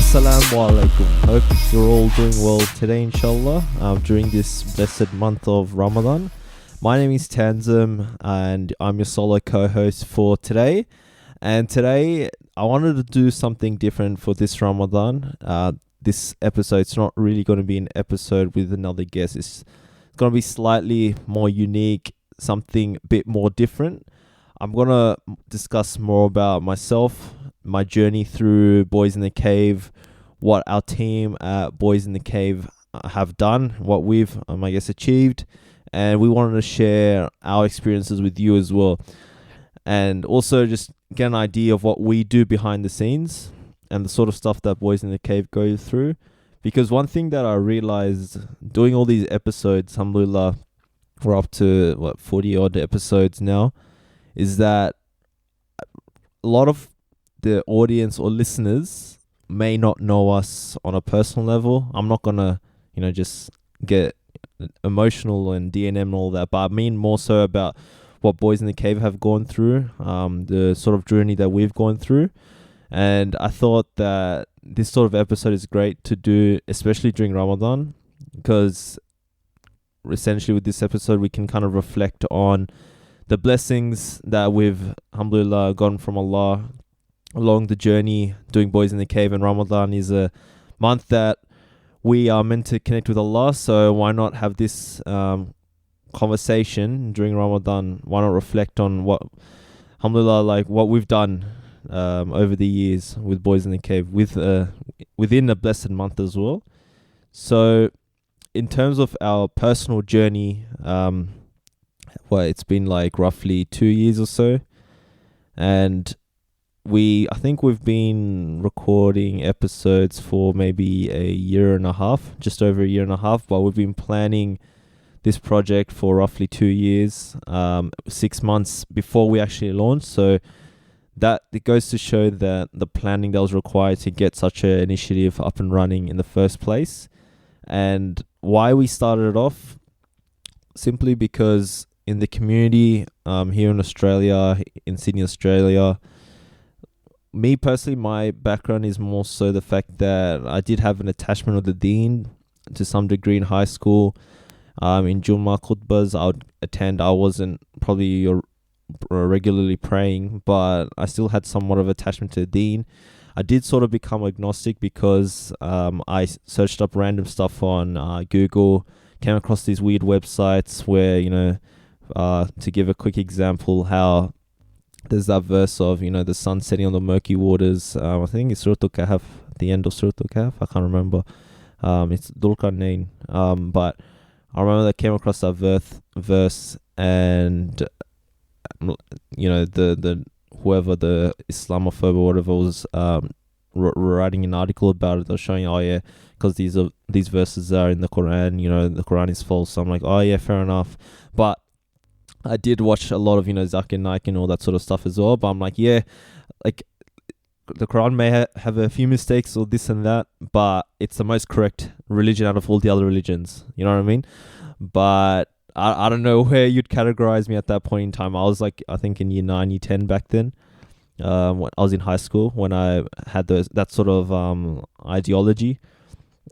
Assalamu alaikum. Hope you're all doing well today, inshallah, during this blessed month of Ramadan. My name is Tanzim, and I'm your solo co-host for today. And today, I wanted to do something different for this Ramadan. This episode's not really going to be an episode with another guest. It's going to be slightly more unique, something a bit more different. I'm going to discuss more about myself, my journey through Boys in the Cave, what our team at Boys in the Cave have done, what we've, achieved, and we wanted to share our experiences with you as well. And also just get an idea of what we do behind the scenes and the sort of stuff that Boys in the Cave go through. Because one thing that I realized doing all these episodes, alhamdulillah, we're up to 40 odd episodes now, is that a lot of the audience or listeners may not know us on a personal level. I'm not gonna, just get emotional and DNM and all that, but I mean more so about what Boys in the Cave have gone through, the sort of journey that we've gone through. And I thought that this sort of episode is great to do, especially during Ramadan, because essentially with this episode we can kind of reflect on the blessings that we've, alhamdulillah, gotten from Allah along the journey doing Boys in the Cave. And Ramadan is a month that we are meant to connect with Allah, so why not have this conversation during Ramadan? Why not reflect on what, alhamdulillah, what we've done over the years with Boys in the Cave, within a blessed month as well. So in terms of our personal journey, it's been roughly 2 years or so, and I think we've been recording episodes for maybe a year and a half, just over a year and a half, but we've been planning this project for roughly 2 years, 6 months before we actually launched. So that it goes to show that the planning that was required to get such an initiative up and running in the first place. And why we started it off, simply because in the community here in Australia, in Sydney, Australia, me personally, my background is more so the fact that I did have an attachment with the deen to some degree in high school. In Jummah khutbas I would attend. I wasn't probably regularly praying, but I still had somewhat of attachment to the deen. I did sort of become agnostic because I searched up random stuff on Google, came across these weird websites where, to give a quick example, how there's that verse of, the sun setting on the murky waters. I think it's Surah Al-Kahf, the end of Surah Al-Kahf. I can't remember. It's Dhul Qarnayn. But I remember that I came across that verse, and the whoever, the Islamophobe or whatever, was writing an article about it. They're showing, because these verses are in the Quran. The Quran is false. So I'm like, fair enough. But I did watch a lot of, Zakir Naik and all that sort of stuff as well. But I'm like, the Quran may have a few mistakes or this and that, but it's the most correct religion out of all the other religions. You know what I mean? But I don't know where you'd categorize me at that point in time. I was I think in year 9, year 10 back then. When I was in high school when I had that sort of ideology.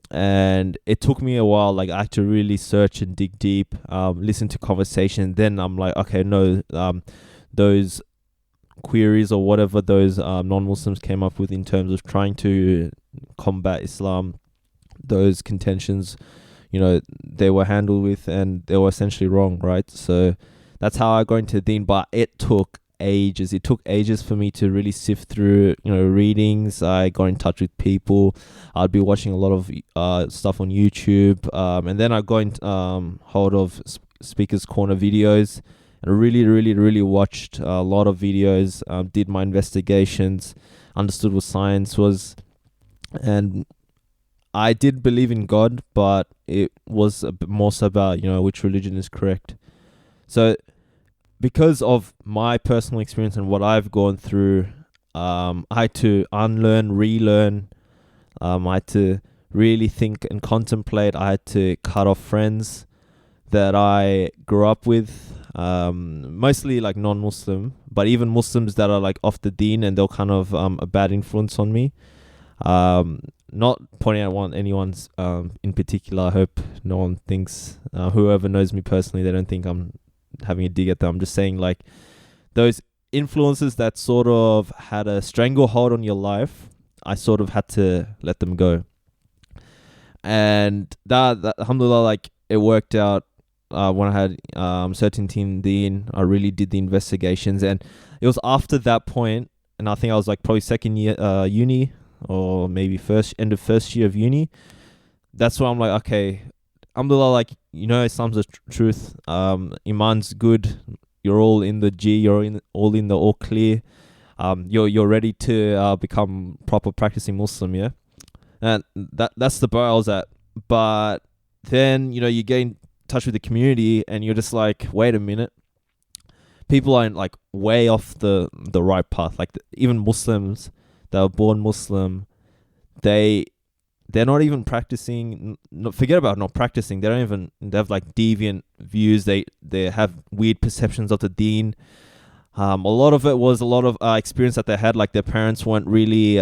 And it took me a while. I had to really search and dig deep, listen to conversation. Then I'm like, okay, no, those queries or whatever those non-Muslims came up with in terms of trying to combat Islam, those contentions, they were handled with, and they were essentially wrong, right? So that's how I got into Deen. But it took ages. It took ages for me to really sift through, readings. I got in touch with people. I'd be watching a lot of stuff on YouTube, and then I got in hold of Speaker's Corner videos, and really watched a lot of videos, did my investigations, understood what science was, and I did believe in God, but it was a bit more so about, which religion is correct. So because of my personal experience and what I've gone through, I had to unlearn, relearn. I had to really think and contemplate. I had to cut off friends that I grew up with, mostly non-Muslim, but even Muslims that are off the deen, and they're kind of a bad influence on me. not pointing out anyone's in particular. I hope no one thinks, whoever knows me personally, they don't think I'm having a dig at them. I'm just saying, like, those influences that sort of had a stranglehold on your life, I sort of had to let them go. And that alhamdulillah, like, it worked out. When I had certainty in Deen, I really did the investigations, and it was after that point, and I think I was like probably second year uni, or maybe end of first year of uni. That's where I'm like, okay, alhamdulillah, like, Islam's the truth. Iman's good. You're all in the G. You're all in the all clear. You're ready to become proper practicing Muslim, yeah. And that's the bar I was at. But then you get in touch with the community, and you're just like, wait a minute, people are like way off the right path. Like even Muslims that were born Muslim, they're not even practicing. Forget about not practicing. They have like deviant views. They have weird perceptions of the Deen. A lot of it was a lot of experience that they had. Like their parents weren't really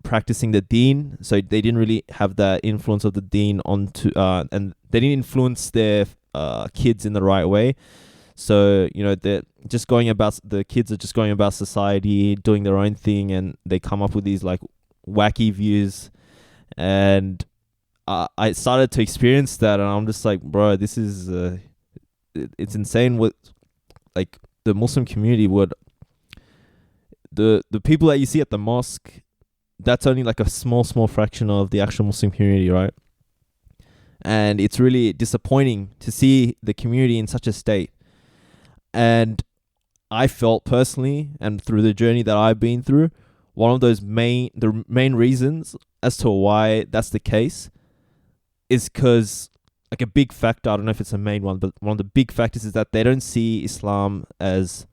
practicing the Deen, so they didn't really have that influence of the Deen onto, and they didn't influence their kids in the right way. So they're just the kids are just going about society, doing their own thing, and they come up with these like wacky views. And I started to experience that, and I'm just like, bro, this is it's insane. What, like, the Muslim community would, the people that you see at the mosque, that's only like a small fraction of the actual Muslim community, right? And it's really disappointing to see the community in such a state. And I felt personally, and through the journey that I've been through, one of the main reasons as to why that's the case is because, like, a big factor, I don't know if it's the main one, but one of the big factors is that they don't see Islam as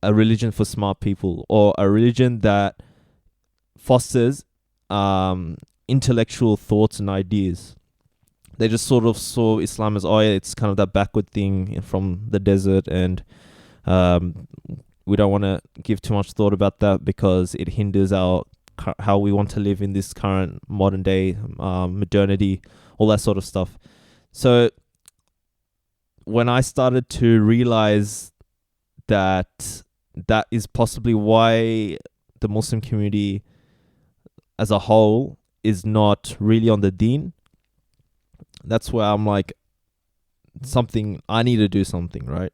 a religion for smart people, or a religion that fosters intellectual thoughts and ideas. They just sort of saw Islam as, oh yeah, it's kind of that backward thing from the desert, and we don't want to give too much thought about that because it hinders how we want to live in this current modern day modernity, all that sort of stuff. So when I started to realize that is possibly why the Muslim community as a whole is not really on the Deen, that's where I'm like, I need to do something, right?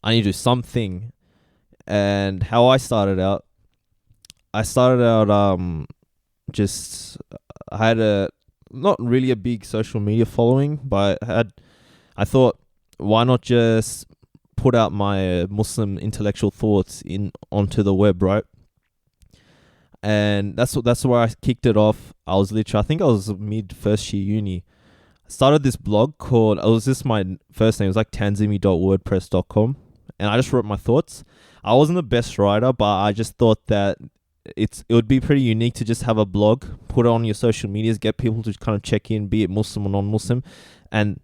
I need to do something. And how I started out, just, I had not really a big social media following, but I thought, why not just put out my Muslim intellectual thoughts onto the web, right? And that's where I kicked it off. I think I was mid first year uni. I started this blog called, it was just my first name, it was like tanzimi.wordpress.com, and I just wrote my thoughts. I wasn't the best writer, but I just thought that it would be pretty unique to just have a blog, put it on your social medias, get people to kind of check in, be it Muslim or non-Muslim, and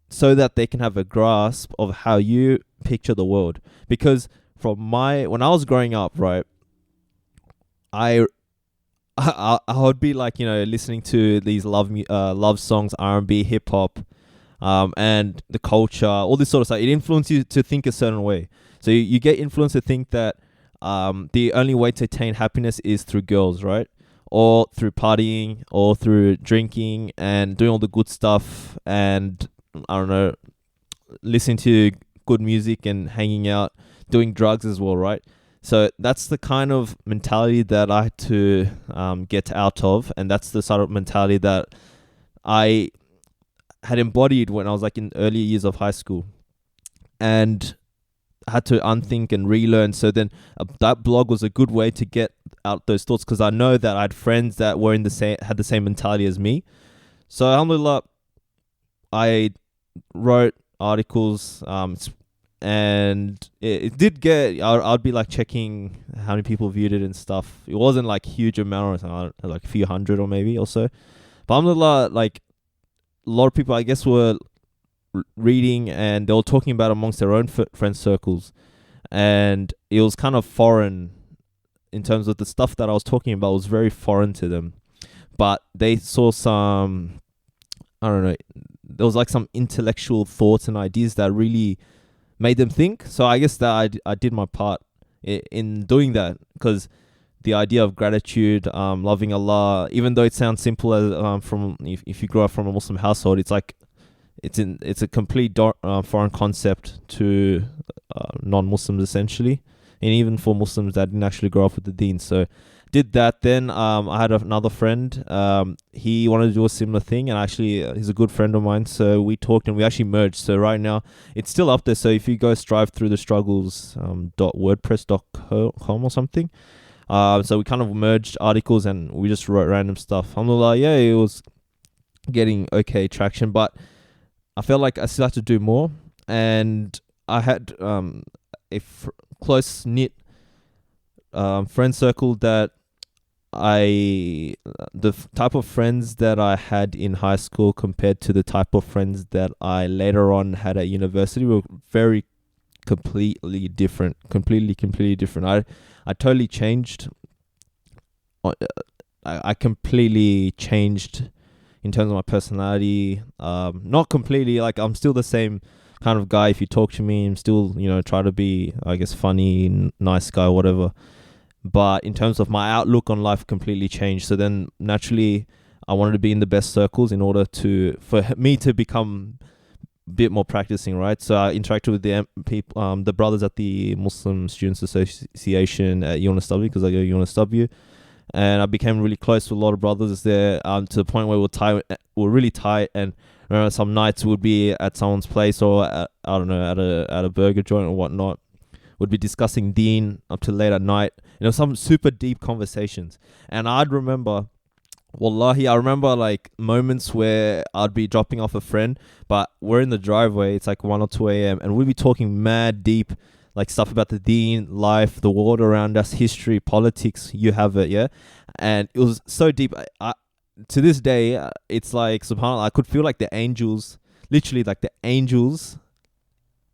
so that they can have a grasp of how you picture the world. Because when I was growing up, right, I would be like, listening to these love songs, R&B, hip hop, and the culture, all this sort of stuff. It influences you to think a certain way. So you get influenced to think that the only way to attain happiness is through girls, right? Or through partying, or through drinking and doing all the good stuff, and I don't know, listening to good music and hanging out, doing drugs as well, right? So that's the kind of mentality that I had to get out of, and that's the sort of mentality that I had embodied when I was like in early years of high school, and I had to unthink and relearn. So then that blog was a good way to get out those thoughts, because I know that I had friends that were had the same mentality as me. So alhamdulillah, I wrote articles, and it did get, I'd be like checking how many people viewed it and stuff. It wasn't like huge amount, like a few hundred or maybe or so. But alhamdulillah, like a lot of people, I guess, were reading, and they were talking about amongst their own friend circles, and it was kind of foreign in terms of the stuff that I was talking about was very foreign to them. But they saw some, I don't know, there was like some intellectual thoughts and ideas that really made them think. So I guess that I did my part in doing that, because the idea of gratitude, loving Allah, even though it sounds simple as from if you grow up from a Muslim household, it's like it's a complete foreign concept to non-Muslims essentially, and even for Muslims that didn't actually grow up with the Deen. So did that. Then I had another friend. He wanted to do a similar thing, and actually he's a good friend of mine. So we talked and we actually merged. So right now it's still up there. So if you go strive through the struggles .wordpress.com or something. So we kind of merged articles and we just wrote random stuff. Alhamdulillah, yeah, it was getting okay traction, but I felt like I still had to do more. And I had close knit friend circle that the type of friends that I had in high school compared to the type of friends that I later on had at university were very completely different. I totally changed. I completely changed in terms of my personality. Not completely, like I'm still the same kind of guy. If you talk to me, I'm still, try to be, I guess, funny, nice guy, whatever. But in terms of my outlook on life, completely changed. So then naturally, I wanted to be in the best circles in order for me to become a bit more practicing, right? So I interacted with the people, the brothers at the Muslim Students Association at UNSW, because I go to UNSW, and I became really close with a lot of brothers there, to the point where we're really tight. And remember, some nights would be at someone's place or at a burger joint or whatnot. Would be discussing Deen up to late at night. Some super deep conversations. And I'd remember, wallahi, I remember like moments where I'd be dropping off a friend, but we're in the driveway. It's like 1 or 2 a.m. and we'd be talking mad deep, like stuff about the Deen, life, the world around us, history, politics. You have it, yeah. And it was so deep. To this day, it's like, subhanAllah, I could feel like the angels, literally like the angels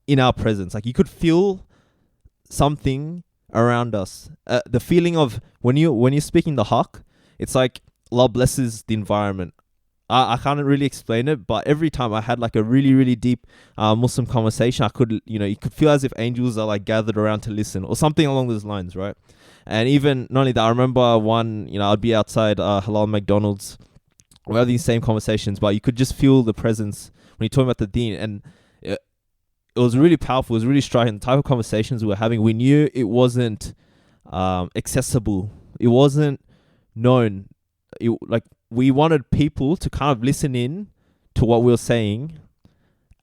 in our presence. Like you could feel something around us. The feeling of when you're speaking the haqq, it's like Allah blesses the environment. I can't really explain it, but every time I had like a really, really deep Muslim conversation, I could, you could feel as if angels are like gathered around to listen or something along those lines, right? And even not only that, I remember one, I'd be outside Halal McDonald's. We have these same conversations, but you could just feel the presence when you're talking about the Deen. And it was really powerful. It was really striking. The type of conversations we were having, we knew it wasn't accessible. It wasn't known. We wanted people to kind of listen in to what we were saying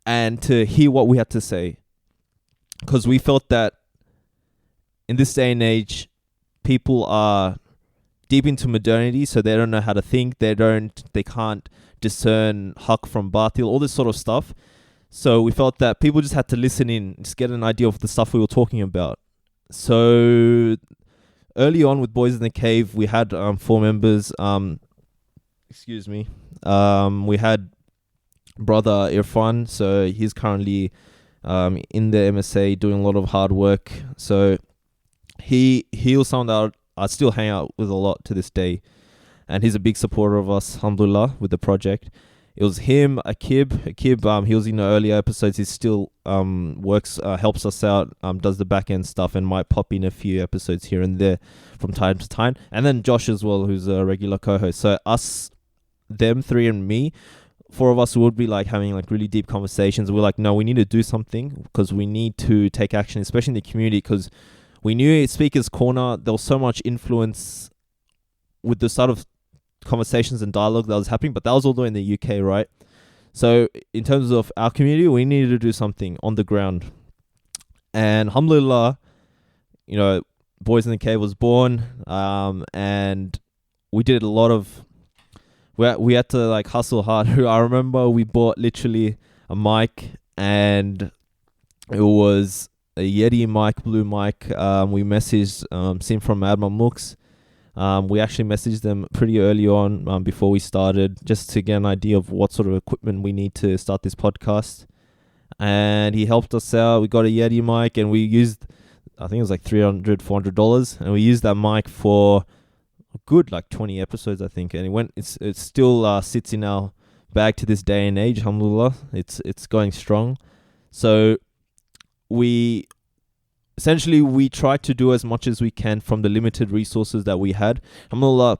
and to hear what we had to say. Because we felt that in this day and age, people are deep into modernity, so they don't know how to think. They can't discern haqq from batil, all this sort of stuff. So we felt that people just had to listen in, just get an idea of the stuff we were talking about. So early on with Boys in the Cave, we had 4 members. We had brother Irfan, so he's currently in the MSA doing a lot of hard work. So he was someone that I still hang out with a lot to this day, and he's a big supporter of us, alhamdulillah, with the project. It was him, Akib, he was in the earlier episodes. He still works, helps us out, does the back end stuff, and might pop in a few episodes here and there from time to time. And then Josh as well, who's a regular co-host. So us, them 3 and me, 4 of us would be like having like really deep conversations. We're like, no, we need to do something because we need to take action, especially in the community, because we knew at Speaker's Corner there was so much influence with the sort of conversations and dialogue that was happening, but that was all the way in the UK, right? So in terms of our community, we needed to do something on the ground. And alhamdulillah, Boys in the Cave was born, and we did a lot of, we had to like hustle hard. I remember we bought literally a mic, and it was a Yeti mic, blue mic. We messaged Sim from Mad Mamluks. We actually messaged them pretty early on before we started, just to get an idea of what sort of equipment we need to start this podcast. And he helped us out. We got a Yeti mic, and we used I think it was like $300-$400, and we used that mic for a good like 20 episodes, I think, and it still sits in our bag to this day and age. Alhamdulillah, it's going strong. So we tried to do as much as we can from the limited resources that we had. Alhamdulillah,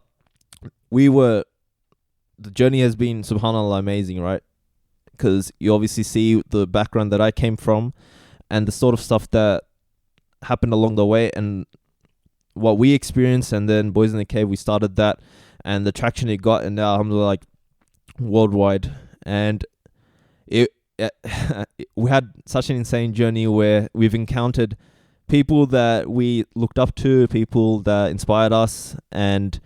the journey has been, subhanallah, amazing, right? Because you obviously see the background that I came from and the sort of stuff that happened along the way and what we experienced. And then Boys in the Cave, we started that and the traction it got, and now alhamdulillah, like worldwide. And we had such an insane journey where we've encountered people that we looked up to, people that inspired us, and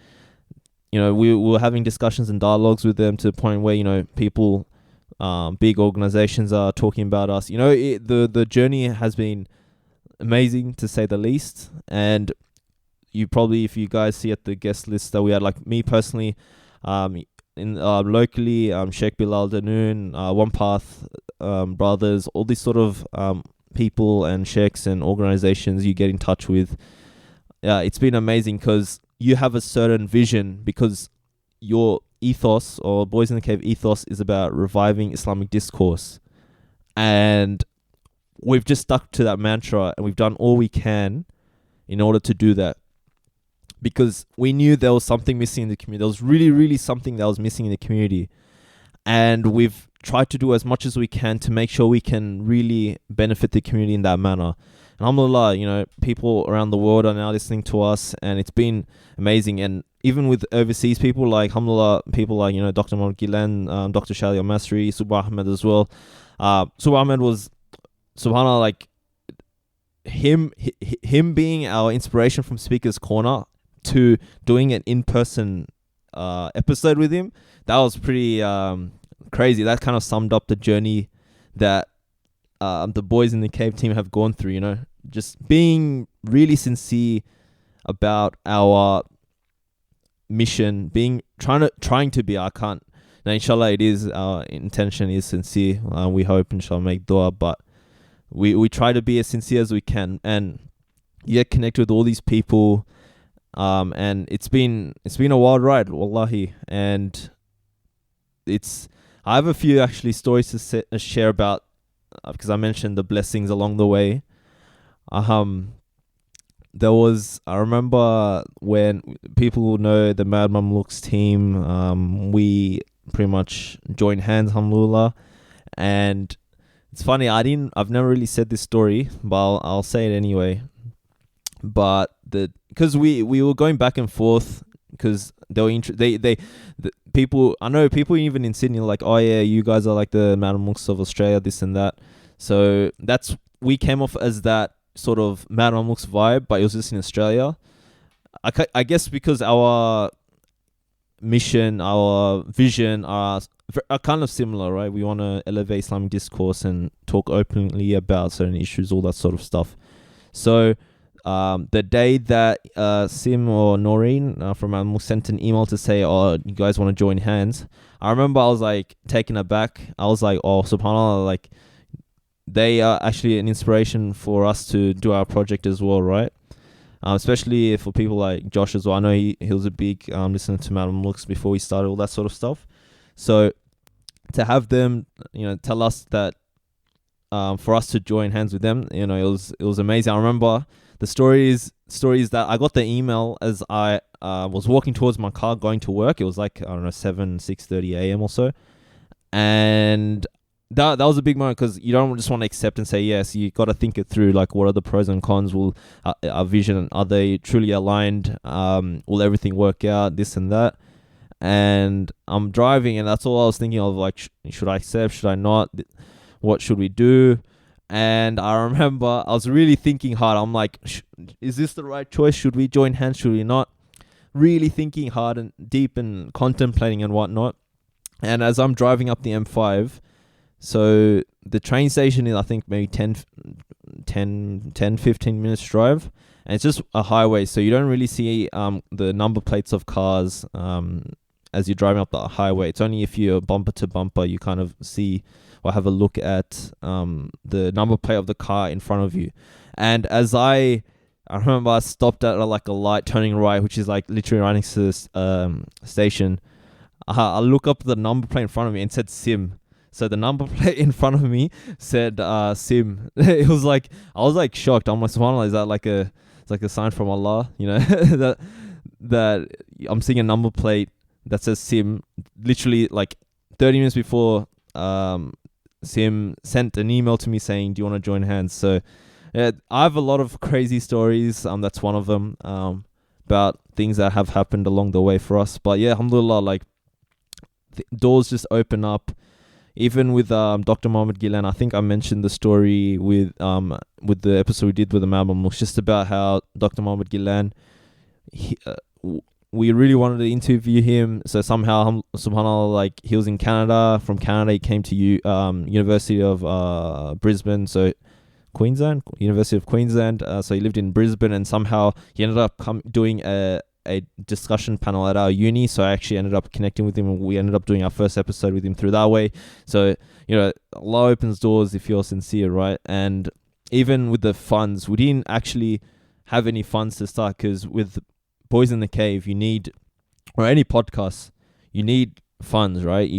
we were having discussions and dialogues with them to the point where people, big organizations are talking about us. The journey has been amazing, to say the least. And you probably, if you guys see at the guest list that we had, like me personally, locally, Sheikh Bilal Danoon, One Path brothers, all these sort of people and sheikhs and organizations you get in touch with. It's been amazing because you have a certain vision, because your ethos, or Boys in the Cave ethos, is about reviving Islamic discourse. And we've just stuck to that mantra, and we've done all we can in order to do that. Because we knew there was something missing in the community. There was really, really something that was missing in the community. And we've tried to do as much as we can to make sure we can really benefit the community in that manner. And alhamdulillah, people around the world are now listening to us, and it's been amazing. And even with overseas people, like alhamdulillah, people like, Dr. Mahmoud Gilan, Dr. Shali Al-Masri, Subha Ahmed as well. Subha Ahmed was, subhanAllah, like him being our inspiration from Speaker's Corner to doing an in-person episode with him. That was pretty crazy. That kind of summed up the journey that the Boys in the Cave team have gone through, just being really sincere about our mission, trying to be. I can't. Now, inshallah, it is, our intention is sincere. We hope, inshallah, make dua, but we try to be as sincere as we can, and yet connect with all these people. And it's been a wild ride, wallahi. And I have a few actually stories to share about, because I mentioned the blessings along the way. I remember when people will know the Mad Mamluks team, we pretty much joined hands, alhamdulillah. And it's funny, I've never really said this story, but I'll say it anyway. But because we were going back and forth, because they were people, I know people even in Sydney are like, oh yeah, you guys are like the Mad Mamluks of Australia, this and that. So we came off as that sort of Mad Mamluks vibe, but it was just in Australia. I guess because our mission, our vision are kind of similar, right? We want to elevate Islamic discourse and talk openly about certain issues, all that sort of stuff. So the day that Sim or Noreen from Al sent an email to say, oh, you guys want to join hands, I remember I was like taken aback. I was like, oh, subhanAllah, like they are actually an inspiration for us to do our project as well, right? Especially for people like Josh as well. I know he was a big listener to Mad Mamluks before he started, all that sort of stuff. So to have them, tell us that for us to join hands with them, it was amazing. I remember the stories that I got the email as I was walking towards my car going to work. It was like, I don't know, 6:30 a.m. or so. And that was a big moment, because you don't just want to accept and say yes. You got to think it through, like what are the pros and cons? Will our vision, are they truly aligned? Will everything work out? This and that. And I'm driving, and that's all I was thinking of, like, should I accept? Should I not? What should we do? And I remember I was really thinking hard. I'm like, is this the right choice? Should we join hands? Should we not? Really thinking hard and deep and contemplating and whatnot. And as I'm driving up the M5, so the train station is, I think, maybe 15 minutes drive. And it's just a highway, so you don't really see the number plates of cars as you're driving up the highway. It's only if you're bumper to bumper you kind of see or have a look at the number plate of the car in front of you. And as I remember I stopped at like a light turning right, which is like literally right next to this station. I look up the number plate in front of me and it said Sim. So the number plate in front of me said Sim. It was like, I was like shocked. I'm like, subhanAllah, is that like it's like a sign from Allah, you know, that I'm seeing a number plate that says Sim. Literally like 30 minutes before Sim sent an email to me saying, do you want to join hands? So I have a lot of crazy stories. That's one of them, about things that have happened along the way for us. But yeah, alhamdulillah, like doors just open up. Even with Dr. Mohammed Gilan, I think I mentioned the story with the episode we did with Imam Mamluk, just about how Dr. Mohammed Gilan, we really wanted to interview him. So somehow, subhanAllah, like he was in Canada. From Canada, he came to University of Brisbane, so Queensland, University of Queensland. So he lived in Brisbane, and somehow he ended up doing a discussion panel at our uni. So I actually ended up connecting with him, and we ended up doing our first episode with him through that way. So, you know, Allah opens doors if you're sincere, right? And even with the funds, we didn't actually have any funds to start, because with Boys in the Cave, you need, or any podcast, you need funds, right?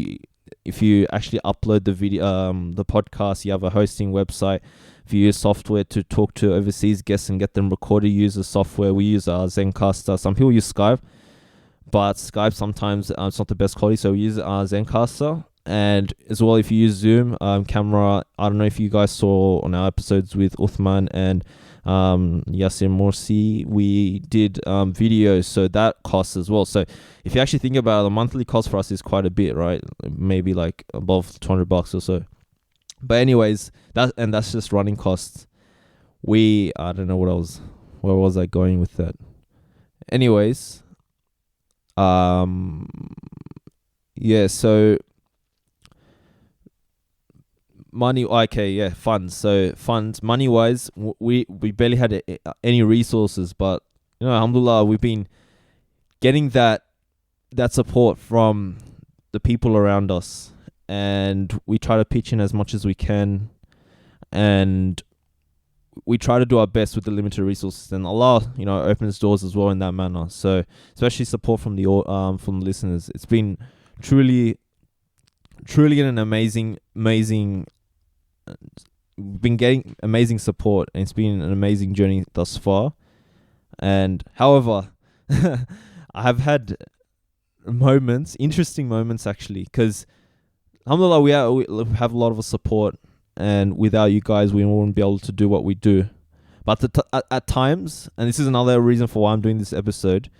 If you actually upload the video, the podcast, you have a hosting website. If you use software to talk to overseas guests and get them recorded, you use the software. We use Zencaster. Some people use Skype, but Skype sometimes it's not the best quality, so we use Zencaster. And as well, if you use Zoom camera, I don't know if you guys saw on our episodes with Uthman and Yasir Morsi, we did videos, so that costs as well. So if you actually think about it, the monthly cost for us is quite a bit, right? Maybe like above $200 or so. But anyways, that's just running costs. I don't know where was I going with that? Anyways, yeah, so money, okay, yeah, funds. So funds, money wise, we barely had any resources, but you know, alhamdulillah, we've been getting that support from the people around us, and we try to pitch in as much as we can, and we try to do our best with the limited resources, and Allah, you know, opens doors as well in that manner. So especially support from the listeners. It's been truly an amazing been getting amazing support, and it's been an amazing journey thus far. And however, I have had interesting moments actually, because alhamdulillah, we have a lot of support, and without you guys, we wouldn't be able to do what we do. But at times, and this is another reason for why I'm doing this episode,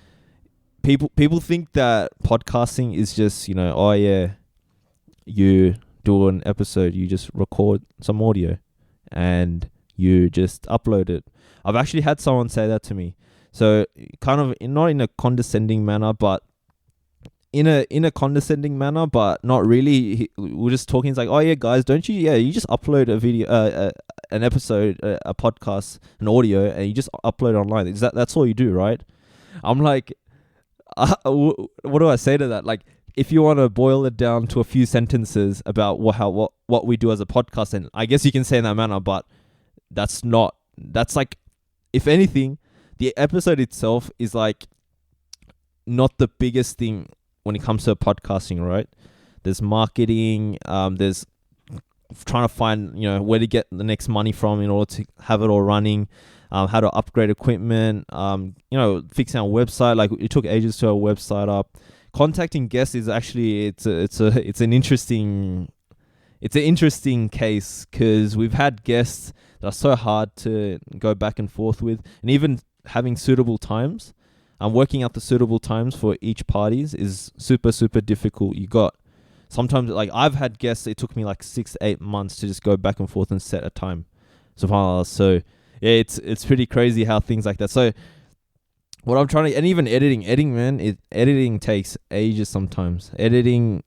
people think that podcasting is just, you know, oh yeah, you do an episode, you just record some audio, and you just upload it. I've actually had someone say that to me. So kind of not in a condescending manner, but in a condescending manner, but not really. We're just talking. It's like, oh yeah, guys, don't you? Yeah, you just upload a video, an episode, a podcast, an audio, and you just upload it online. That's all you do, right? I'm like, what do I say to that? Like, if you want to boil it down to a few sentences about what we do as a podcast, and I guess you can say in that manner, but that's like, if anything, the episode itself is like not the biggest thing when it comes to podcasting, right? There's marketing, there's trying to find, you know, where to get the next money from in order to have it all running, how to upgrade equipment, you know, fixing our website. Like, it took ages to our website up. Contacting guests is actually it's an interesting case, because we've had guests that are so hard to go back and forth with, and even having suitable times. Working out the suitable times for each parties is super difficult. You got sometimes, like, I've had guests, it took me like 6 to 8 months to just go back and forth and set a time. SubhanAllah. So yeah, it's pretty crazy how things like that. So what I'm trying to, and even editing, man, editing takes ages sometimes. Editing,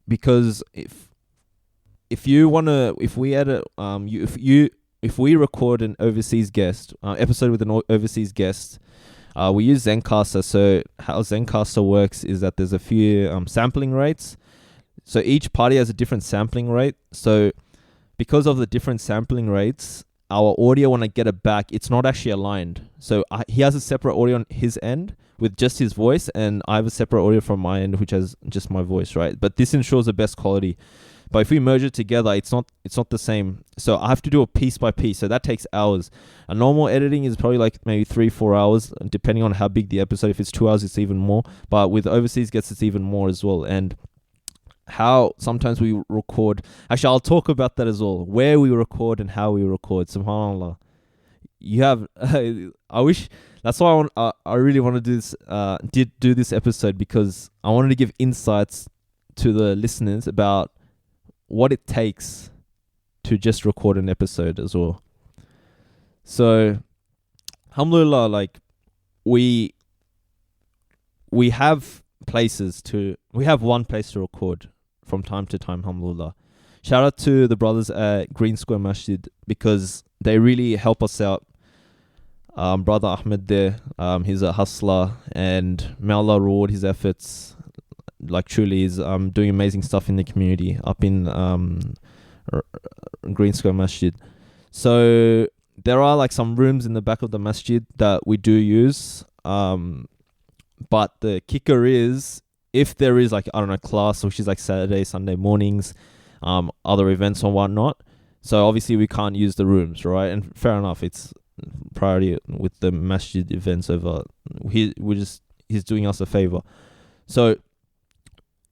because if we edit, if we record an overseas guest episode with an overseas guest, We use Zencaster. So how Zencaster works is that there's a few sampling rates. So each party has a different sampling rate. So because of the different sampling rates, our audio, when I get it back, it's not actually aligned. So he has a separate audio on his end with just his voice, and I have a separate audio from my end, which has just my voice, right? But this ensures the best quality. But if we merge it together, it's not the same. So I have to do it piece by piece. So that takes hours. A normal editing is probably like maybe 3-4 hours, depending on how big the episode. If it's 2 hours, it's even more. But with overseas guests, it's even more as well. And how sometimes we record. Actually, I'll talk about that as well. Where we record and how we record. SubhanAllah. You have. I wish. That's why I really want to do this. Did do this episode because I wanted to give insights to the listeners about what it takes to just record an episode as well. So, alhamdulillah, like we have one place to record from time to time, alhamdulillah. Shout out to the brothers at Green Square Masjid because they really help us out. Brother Ahmed there, he's a hustler, and may Allah reward his efforts. Like truly, he's doing amazing stuff in the community up in Green Square Masjid. So there are like some rooms in the back of the masjid that we do use. But the kicker is, if there is like, I don't know, class, which is like Saturday, Sunday mornings, other events or whatnot. So obviously we can't use the rooms, right? And fair enough, it's priority with the masjid events over. He's doing us a favor. So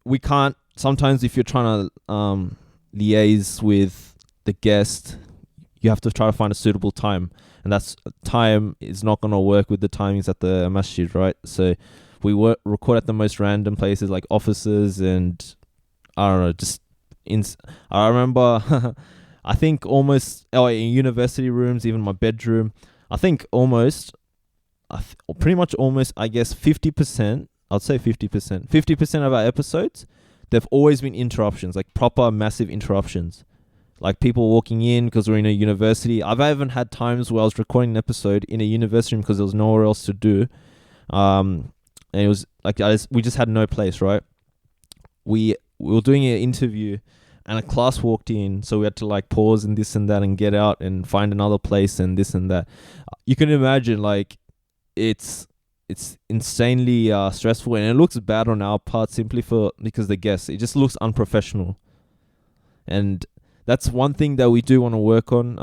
we can't, sometimes if you're trying to liaise with the guest, you have to try to find a suitable time. And that's time is not going to work with the timings at the masjid, right? So we record at the most random places like offices and I don't know, I remember, I think almost in university rooms, even my bedroom, I think pretty much almost, I guess 50%, I'd say 50% of our episodes, they've always been interruptions, like proper massive interruptions. Like people walking in because we're in a university. I've even had times where I was recording an episode in a university room because there was nowhere else to do. And it was like we just had no place, right? We were doing an interview and a class walked in, so we had to like pause and this and that and get out and find another place and this and that. You can imagine like it's insanely stressful, and it looks bad on our part simply because the guests, it just looks unprofessional. And that's one thing that we do want to work on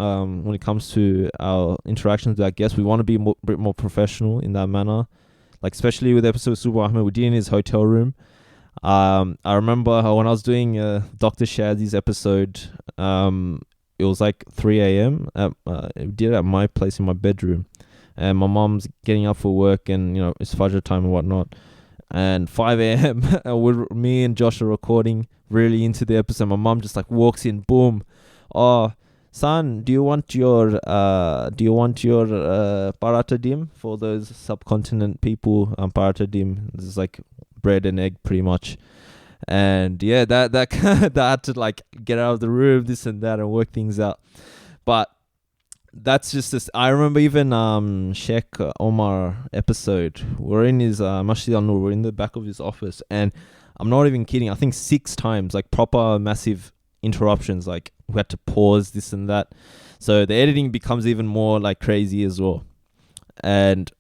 when it comes to our interactions with our guests. We want to be a bit more professional in that manner. Like especially with episode of Subha Ahmed, we did in his hotel room. I remember when I was doing Dr. Shadi's episode, it was like 3 a.m. We did it at my place in my bedroom. And my mom's getting up for work and, you know, it's Fajr time and whatnot. And 5 a.m. me and Josh are recording really into the episode. My mom just like walks in, boom. Oh, son, do you want your paratha dim? For those subcontinent people, paratha dim, this is like bread and egg pretty much. And yeah, that that had to like get out of the room, this and that, and work things out. But that's just this. I remember even Sheikh Omar episode. We're in his Masjid Al Nur. We're in the back of his office, and I'm not even kidding. I think 6 times, like proper massive interruptions. Like we had to pause this and that. So the editing becomes even more like crazy as well. And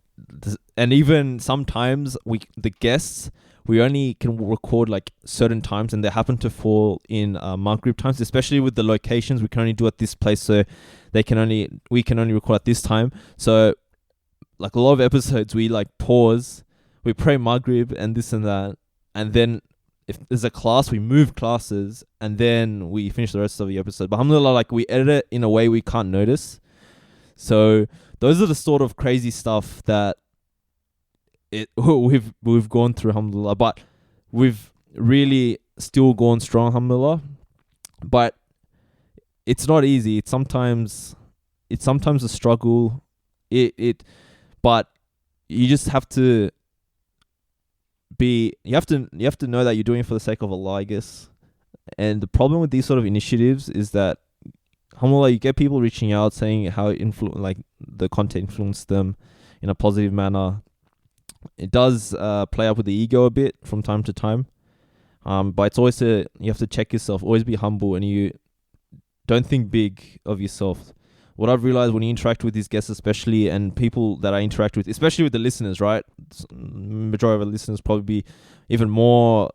even sometimes the guests, we only can record like certain times, and they happen to fall in Maghrib times, especially with the locations. We can only do at this place, so we can only record at this time. So like a lot of episodes, we like pause, we pray Maghrib and this and that, and then if there's a class, we move classes, and then we finish the rest of the episode. But alhamdulillah, like we edit it in a way we can't notice. So those are the sort of crazy stuff that we've gone through, alhamdulillah. But we've really still gone strong, alhamdulillah. But it's not easy. It's sometimes a struggle. But you just have to you have to know that you're doing it for the sake of Allah, I guess. And the problem with these sort of initiatives is that, alhamdulillah, you get people reaching out saying how the content influenced them in a positive manner. It does play up with the ego a bit from time to time. But it's always you have to check yourself, always be humble, and you don't think big of yourself. What I've realized when you interact with these guests, especially, and people that I interact with, especially with the listeners, right? Majority of the listeners probably be even more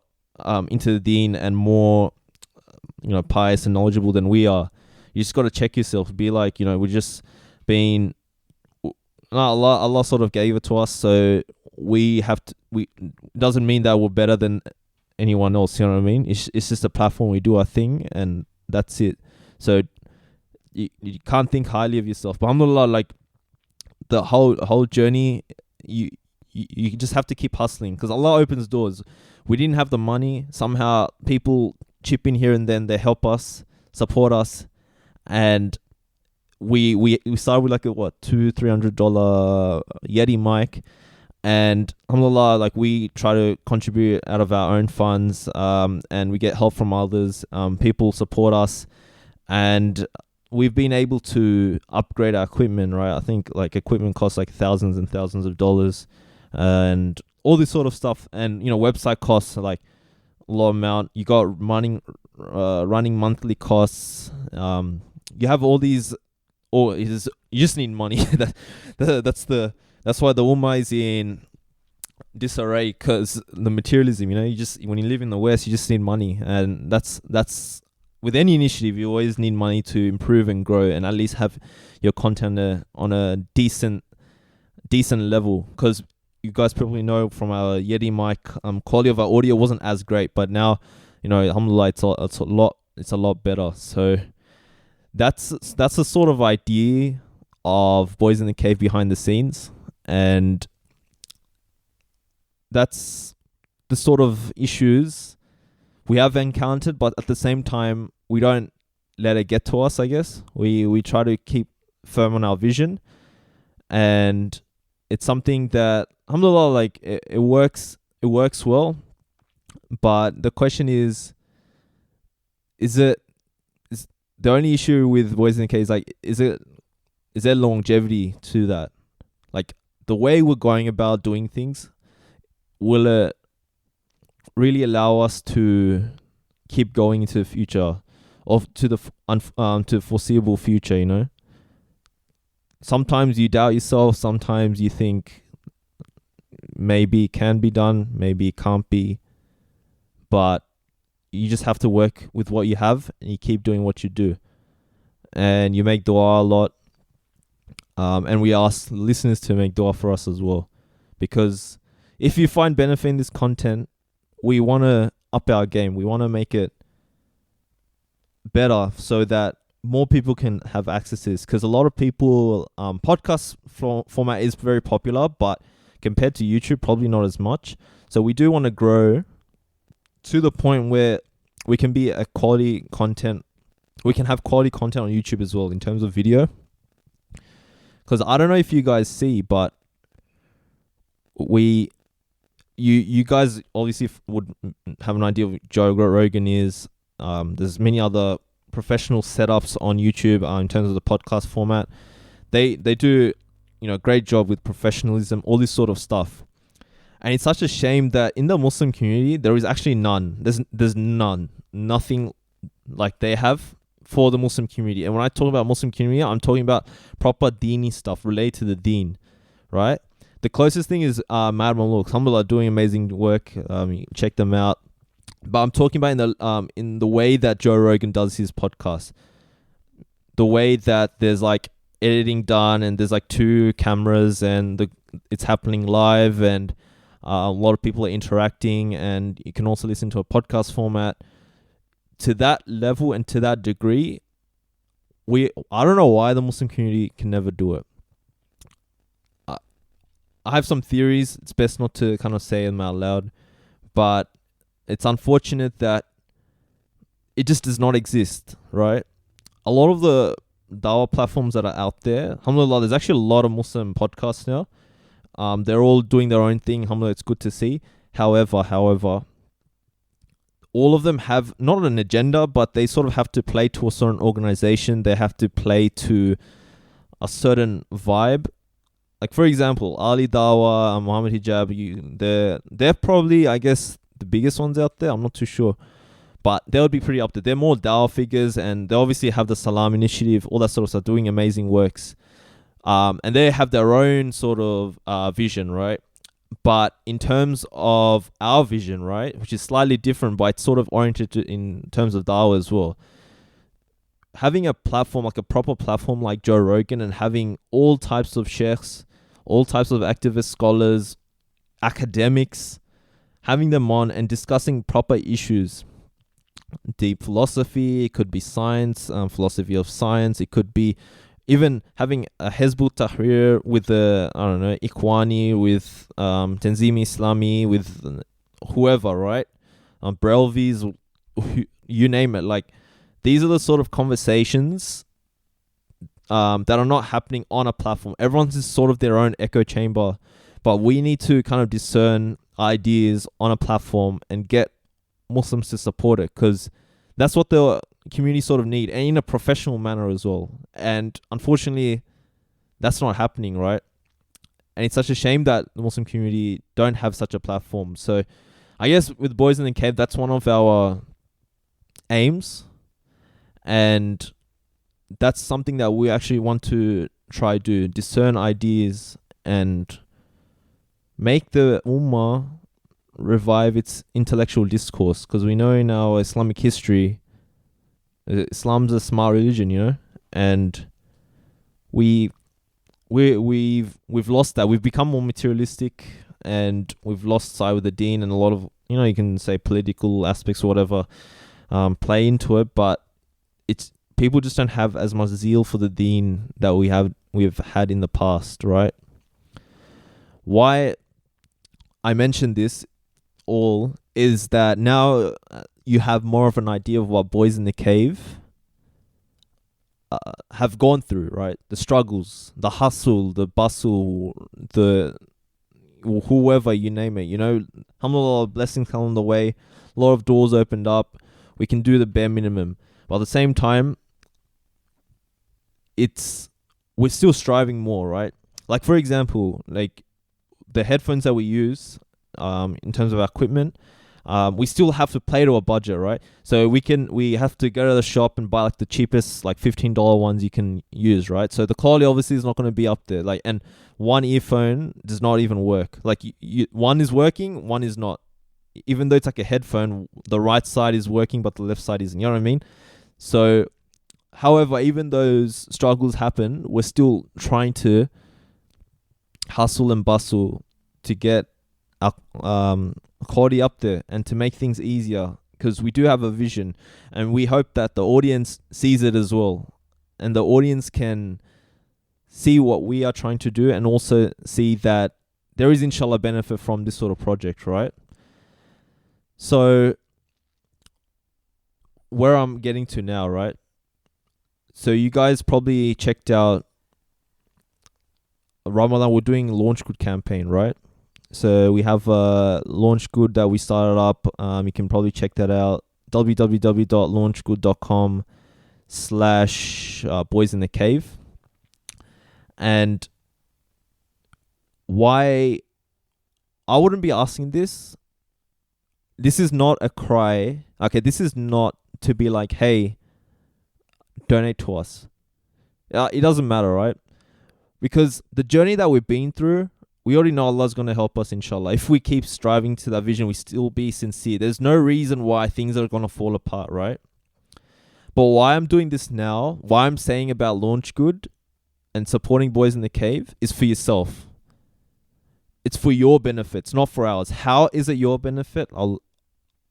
into the deen and more, pious and knowledgeable than we are. You just got to check yourself. Be like, we're just being. Allah sort of gave it to us, so we have to. Doesn't mean that we're better than anyone else. You know what I mean? It's just a platform. We do our thing, and that's it. So you can't think highly of yourself. But alhamdulillah, like the whole journey, you just have to keep hustling, because Allah opens doors. We didn't have the money. Somehow people chip in here and then. They help us, support us, and we started with like a $200-$300 Yeti mic, and alhamdulillah, like we try to contribute out of our own funds, and we get help from others. People support us, and we've been able to upgrade our equipment, right? I think like equipment costs like thousands and thousands of dollars, and all this sort of stuff. And website costs like a lot amount. You got running monthly costs. You have all these, or you just need money. That's why the ummah is in disarray, because the materialism. You just, when you live in the West, you just need money, and that's with any initiative, you always need money to improve and grow, and at least have your content on a decent level. Because you guys probably know from our Yeti mic, quality of our audio wasn't as great, but now, alhamdulillah, it's a lot better. So that's the sort of idea of Boys in the Cave behind the scenes, and that's the sort of issues we have encountered. But at the same time, we don't let it get to us, I guess. We try to keep firm on our vision, and it's something that, alhamdulillah, like it works well. But the question is the only issue with Boys in the Cave is like, is there longevity to that? Like, the way we're going about doing things, will it really allow us to keep going into the future, or to the foreseeable future? Sometimes you doubt yourself. Sometimes you think maybe it can be done, maybe it can't be. But you just have to work with what you have, and you keep doing what you do. And you make dua a lot. And we ask listeners to make dua for us as well. Because if you find benefit in this content, we want to up our game. We want to make it better so that more people can have access to this. Because a lot of people, podcast format is very popular, but compared to YouTube, probably not as much. So we do want to grow to the point where we can be a quality content. We can have quality content on YouTube as well in terms of video. Because I don't know if you guys see, but you guys obviously would have an idea of what Joe Rogan is. There's many other professional setups on YouTube in terms of the podcast format. They do great job with professionalism, all this sort of stuff. And it's such a shame that in the Muslim community there is actually none. There's nothing like they have for the Muslim community. And when I talk about Muslim community, I'm talking about proper Deeni stuff related to the Deen, right? The closest thing is Mad Mamluk. Alhamdulillah, doing amazing work. Check them out. But I'm talking about in the way that Joe Rogan does his podcast. The way that there's like editing done, and there's like 2 cameras, and it's happening live, and a lot of people are interacting, and you can also listen to a podcast format. To that level and to that degree, I don't know why the Muslim community can never do it. I have some theories. It's best not to kind of say them out loud, but it's unfortunate that it just does not exist, right? A lot of the dawah platforms that are out there, alhamdulillah, there's actually a lot of Muslim podcasts now. They're all doing their own thing. Alhamdulillah, it's good to see. However, all of them have not an agenda, but they sort of have to play to a certain organization. They have to play to a certain vibe. like for example, Ali Dawa and Muhammad Hijab, they're probably, I guess, the biggest ones out there. I'm not too sure, but they would be pretty up there. They're more Dawah figures, and they obviously have the Salam Initiative, all that sort of stuff, doing amazing works. And they have their own sort of vision, right? But in terms of our vision, right, which is slightly different, but it's sort of oriented in terms of Dawah as well. Having a platform, like a proper platform like Joe Rogan, and having all types of sheikhs, all types of activist scholars, academics, having them on and discussing proper issues. Deep philosophy, it could be science, philosophy of science, it could be even having a Hezbollah Tahrir with the, I don't know, Ikhwani, with Tanzim Islami, with whoever, right? Brelvis, you name it. Like, these are the sort of conversations that are not happening on a platform. Everyone's is sort of their own echo chamber, but we need to kind of discern ideas on a platform and get Muslims to support it, because that's what the community sort of need, and in a professional manner as well. And unfortunately, that's not happening, right? And it's such a shame that the Muslim community don't have such a platform. So I guess with Boys in the Cave, that's one of our aims, and that's something that we actually want to try to discern ideas and make the Ummah revive its intellectual discourse, because we know in our Islamic history, Islam's a smart religion, you know, and we've lost that. We've become more materialistic, and we've lost sight with the deen, and a lot of, you know, you can say political aspects or whatever play into it, but it's people just don't have as much zeal for the deen that we've had in the past, right? Why I mentioned this all is that now you have more of an idea of what Boys in the Cave have gone through, right? The struggles, the hustle, the bustle, the whoever, you name it, you know, alhamdulillah, blessings come on the way, a lot of doors opened up, we can do the bare minimum, but at the same time, we're still striving more, right? Like, for example, like the headphones that we use, in terms of our equipment, we still have to play to a budget, right? So we have to go to the shop and buy like the cheapest, like $15 ones you can use, right? So the quality obviously is not going to be up there. Like, and one earphone does not even work. Like, one is working, one is not. Even though it's like a headphone, the right side is working, but the left side isn't. You know what I mean? So, however, even those struggles happen, we're still trying to hustle and bustle to get quality up there and to make things easier, because we do have a vision, and we hope that the audience sees it as well, and the audience can see what we are trying to do, and also see that there is inshallah benefit from this sort of project, right? So where I'm getting to now, right? So you guys probably checked out Ramadan, we're doing Launch Good campaign, right? So we have Launch Good that we started up. You can probably check that out. www.launchgood.com/boys in the cave. And why I wouldn't be asking this. This is not a cry. Okay, this is not to be like, hey, donate to us. It doesn't matter, right? Because the journey that we've been through, we already know Allah's going to help us, inshallah. If we keep striving to that vision, we still be sincere. There's no reason why things are going to fall apart, right? But why I'm doing this now, why I'm saying about Launch Good and supporting Boys in the Cave is for yourself. It's for your benefits, not for ours. How is it your benefit?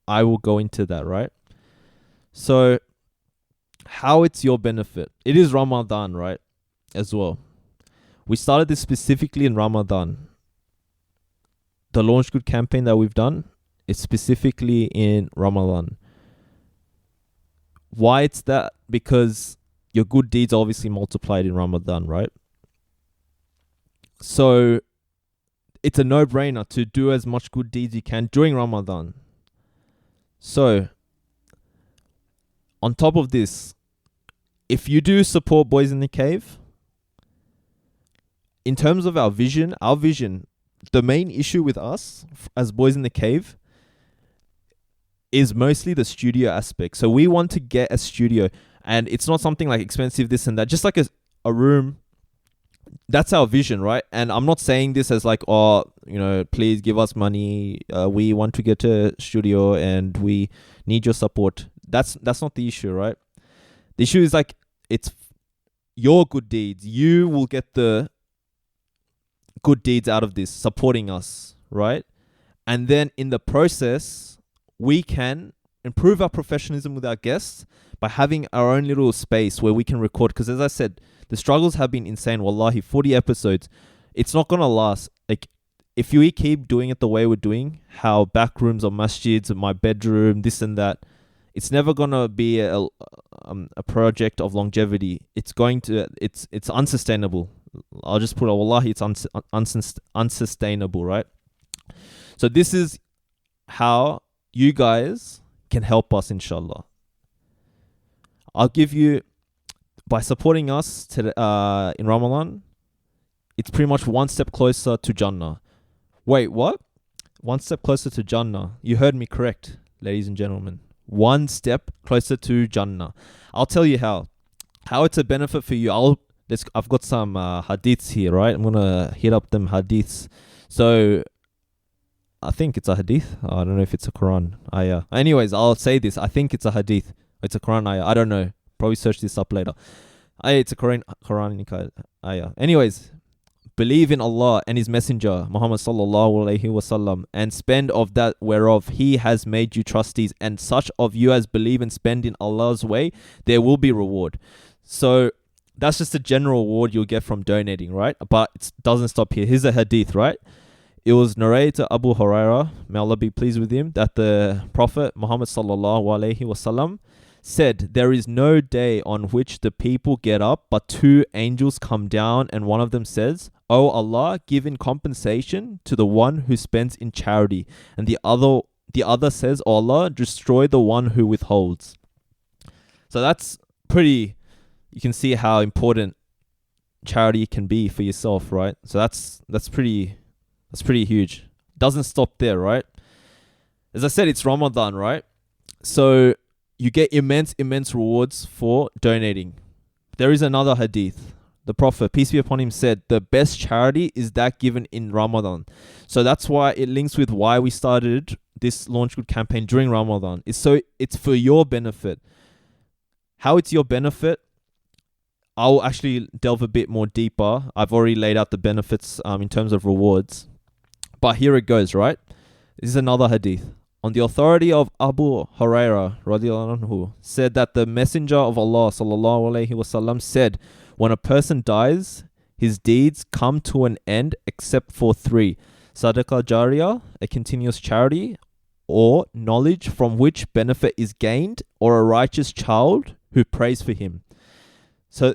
I will go into that, right? So, how it's your benefit? It is Ramadan, right? As well. We started this specifically in Ramadan. The Launch Good campaign that we've done is specifically in Ramadan. Why it's that? Because your good deeds are obviously multiplied in Ramadan, right? So it's a no-brainer to do as much good deeds you can during Ramadan. So on top of this, if you do support Boys in the Cave, in terms of our vision, the main issue with us as boys in the cave is mostly the studio aspect. So we want to get a studio, and it's not something like expensive, this and that, just like a room. That's our vision, right? And I'm not saying this as like, oh, please give us money. We want to get a studio and we need your support. That's not the issue, right? The issue is like, it's your good deeds. You will get the good deeds out of this, supporting us, right? And then in the process, we can improve our professionalism with our guests by having our own little space where we can record. Because as I said, the struggles have been insane. Wallahi, 40 episodes. It's not going to last. Like, if we keep doing it the way we're doing, how back rooms or masjids, my bedroom, this and that, it's never going to be a project of longevity. It's unsustainable. I'll just put it, wallahi, it's unsustainable, right? So this is how you guys can help us, inshallah. I'll give you, by supporting us in Ramadan, it's pretty much one step closer to Jannah. Wait, what? One step closer to Jannah. You heard me correct, ladies and gentlemen. One step closer to Jannah. I'll tell you how. How it's a benefit for you. I've got some hadiths here, right? I'm going to hit up them hadiths. So, I think it's a hadith. I don't know if it's a Quran ayah. Anyways, I'll say this. I think it's a hadith. It's a Quran ayah. I don't know. Probably search this up later. It's a Quranic ayah. Anyways, believe in Allah and His Messenger, Muhammad sallallahu alaihi wasallam, and spend of that whereof He has made you trustees, and such of you as believe and spend in Allah's way, there will be reward. So that's just a general reward you'll get from donating, right? But it doesn't stop here. Here's a hadith, right? It was narrated to Abu Hurairah, may Allah be pleased with him, that the Prophet Muhammad sallallahu alaihi wasallam said, there is no day on which the people get up, but two angels come down, and one of them says, O Allah, give in compensation to the one who spends in charity. And the other says, O Allah, destroy the one who withholds. So that's pretty, you can see how important charity can be for yourself, right? So that's pretty huge. Doesn't stop there, right? As I said, it's Ramadan, right? So you get immense rewards for donating. There is another hadith. The Prophet, peace be upon him, said, the best charity is that given in Ramadan. So that's why it links with why we started this Launch Good campaign during Ramadan. It's for your benefit. How it's your benefit, I'll actually delve a bit more deeper. I've already laid out the benefits in terms of rewards. But here it goes, right? This is another hadith. On the authority of Abu Hurairah radiyallahu anhu, said that the Messenger of Allah sallallahu alaihi wasallam said, when a person dies, his deeds come to an end except for three: Sadaqah Jariyah, a continuous charity, or knowledge from which benefit is gained, or a righteous child who prays for him. So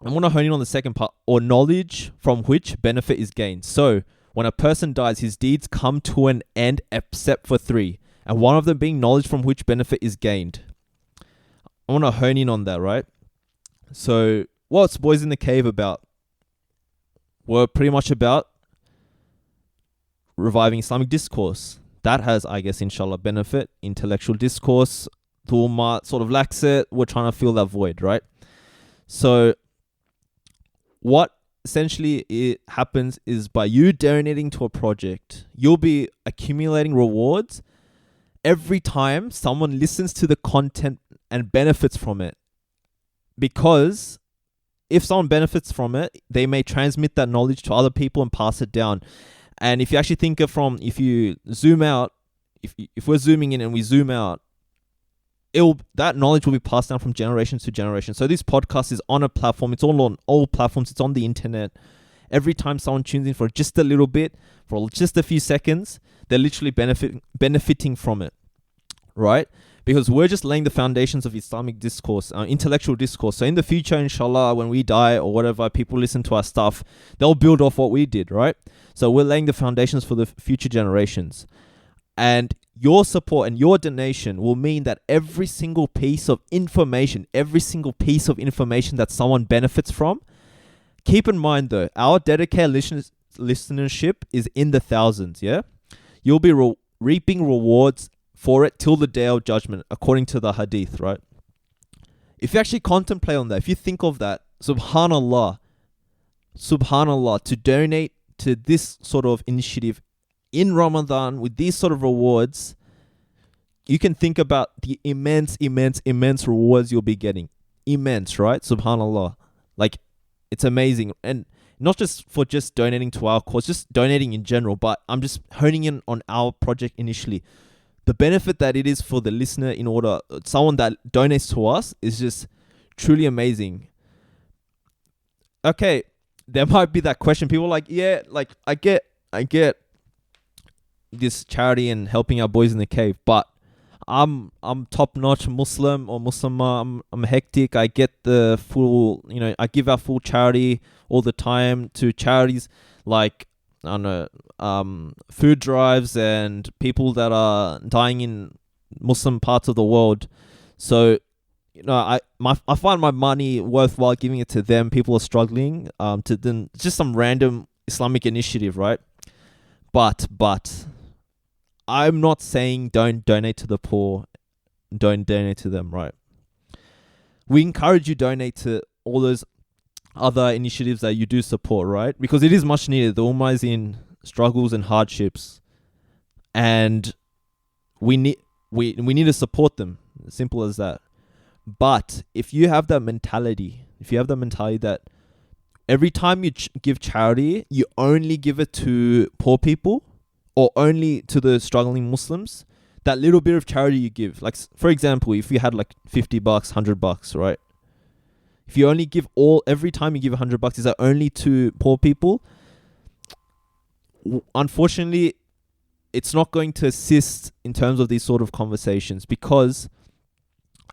I want to hone in on the second part, or knowledge from which benefit is gained. So when a person dies, his deeds come to an end except for three, and one of them being knowledge from which benefit is gained. I want to hone in on that, right? So what's Boys in the Cave about? We're pretty much about reviving Islamic discourse. That has, I guess, inshallah, benefit. Intellectual discourse, Tulma sort of lacks it. We're trying to fill that void, right? So what essentially it happens is, by you donating to a project, you'll be accumulating rewards every time someone listens to the content and benefits from it. Because if someone benefits from it, they may transmit that knowledge to other people and pass it down. And if you actually think of if you zoom out, if we're zooming in and we zoom out, that knowledge will be passed down from generation to generation. So this podcast is on a platform. It's all on all platforms. It's on the internet. Every time someone tunes in for just a little bit, for just a few seconds, they're literally benefiting from it, right? Because we're just laying the foundations of Islamic discourse, intellectual discourse. So in the future, inshallah, when we die or whatever, people listen to our stuff, they'll build off what we did, right? So we're laying the foundations for the future generations. And your support and your donation will mean that every single piece of information that someone benefits from keep in mind though, our dedicated listenership is in the thousands. Yeah, you'll be reaping rewards for it till the day of judgment, according to the hadith, right? If you actually contemplate on that, if you think of that, subhanallah, to donate to this sort of initiative in Ramadan with these sort of rewards, you can think about the immense rewards you'll be getting. Immense, right? Subhanallah. Like, it's amazing. And not just for just donating to our cause, just donating in general, but I'm just honing in on our project initially. The benefit that it is for the listener someone that donates to us is just truly amazing. Okay, there might be that question. People are like, yeah, like I get this charity and helping our boys in the cave, but I'm top-notch Muslim or Muslimah. I'm hectic. I get the full, I give our full charity all the time to charities like, I don't know, food drives and people that are dying in Muslim parts of the world. So, I find my money worthwhile giving it to them. People are struggling. Just some random Islamic initiative, right? But I'm not saying don't donate to the poor. Don't donate to them, right? We encourage you to donate to all those other initiatives that you do support, right? Because it is much needed. The Ummah is in struggles and hardships, and we need to support them. Simple as that. But if you have that mentality, that every time you give charity, you only give it to poor people or only to the struggling Muslims, that little bit of charity you give, like for example, if you had like $50, $100, right? If you only give every time you give $100, is that only to poor people? Unfortunately, it's not going to assist in terms of these sort of conversations, because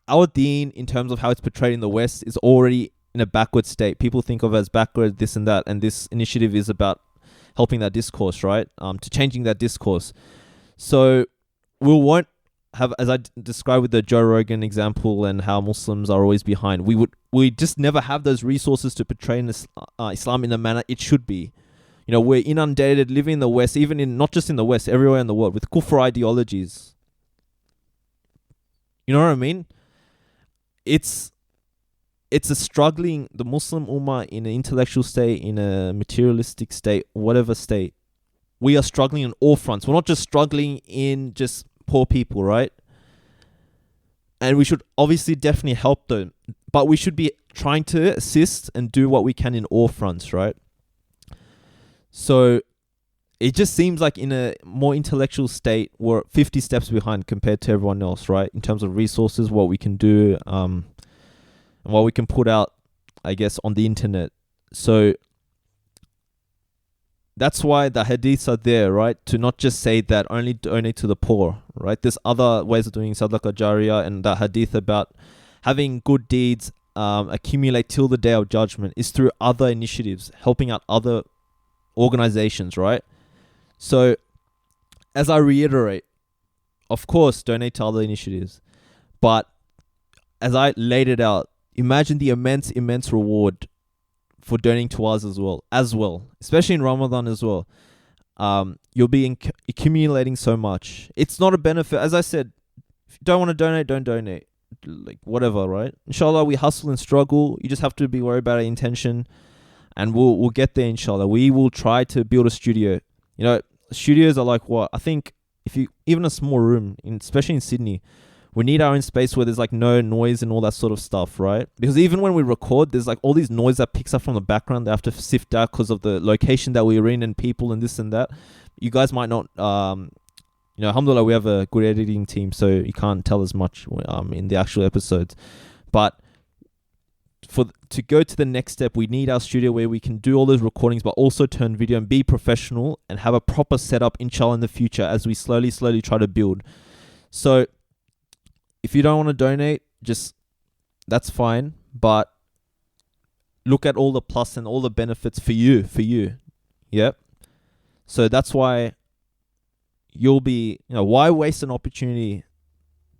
our deen, in terms of how it's portrayed in the West, is already in a backward state. People think of it as backward, this and that, and this initiative is about helping that discourse, right? To changing that discourse. So we won't have, as I described with the Joe Rogan example and how Muslims are always behind, we just never have those resources to portray Islam in the manner it should be. We're inundated, living in the West, not just in the West, everywhere in the world, with kufr ideologies. You know what I mean? It's a struggling, the Muslim Ummah in an intellectual state, in a materialistic state, whatever state. We are struggling on all fronts. We're not just struggling in just poor people, right? And we should obviously definitely help them, but we should be trying to assist and do what we can in all fronts, right? So it just seems like in a more intellectual state, we're 50 steps behind compared to everyone else, right? In terms of resources, what we can do, and what we can put out, I guess, on the internet. So that's why the hadiths are there, right? To not just say that only donate to the poor, right? There's other ways of doing sadaqah jariyah, and the hadith about having good deeds accumulate till the day of judgment is through other initiatives, helping out other organizations, right? So as I reiterate, of course, donate to other initiatives. But as I laid it out, imagine the immense reward for donating to us as well, especially in Ramadan as well. You'll be accumulating so much. It's not a benefit. As I said, if you don't want to donate, don't donate. Like, whatever, right? Inshallah, we hustle and struggle. You just have to be worried about our intention, and we'll get there, inshallah. We will try to build a studio. Studios are like what? I think even a small room, especially in Sydney, we need our own space where there's like no noise and all that sort of stuff, right? Because even when we record, there's like all these noise that picks up from the background. They have to sift out because of the location that we're in and people and this and that. You guys might not, alhamdulillah, we have a good editing team, so you can't tell as much in the actual episodes. But to go to the next step, we need our studio where we can do all those recordings, but also turn video and be professional and have a proper setup, inshallah, in the future as we slowly try to build. So if you don't want to donate, that's fine. But look at all the plus and all the benefits for you. Yep. So that's why you'll be, why waste an opportunity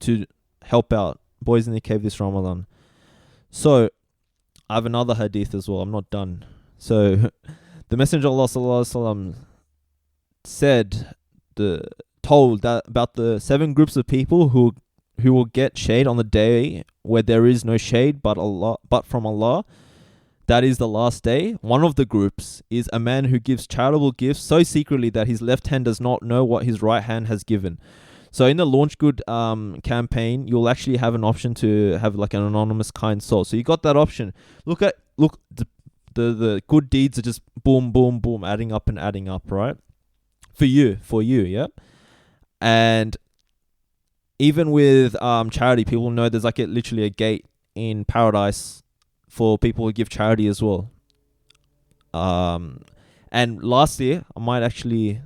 to help out Boys in the Cave this Ramadan? So I have another hadith as well. I'm not done. So the Messenger of Allah sallallahu alaihi wasallam said, told that about the 7 groups of people who will get shade on the day where there is no shade but from Allah. That is the last day. One of the groups is a man who gives charitable gifts so secretly that his left hand does not know what his right hand has given. So in the Launch Good campaign, you'll actually have an option to have like an anonymous kind soul. So you got that option. Look, the good deeds are just boom, boom, boom, adding up, right? For you, yeah. And even with charity, people know there's like literally a gate in paradise for people who give charity as well. And lastly, I might actually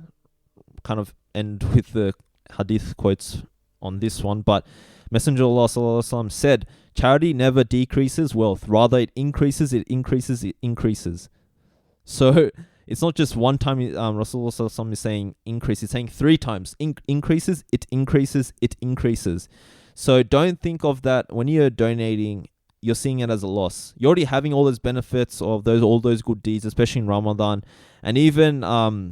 kind of end with the hadith quotes on this one, but Messenger of Allah sallallahu alaihi wasallam said, charity never decreases wealth, rather it increases. So it's not just one time Rasulullah sallallahu alaihi wasallam is saying increase, it's saying 3 times. Increases. So don't think of that when you're donating, you're seeing it as a loss. You're already having all those benefits of all those good deeds, especially in Ramadan. And even I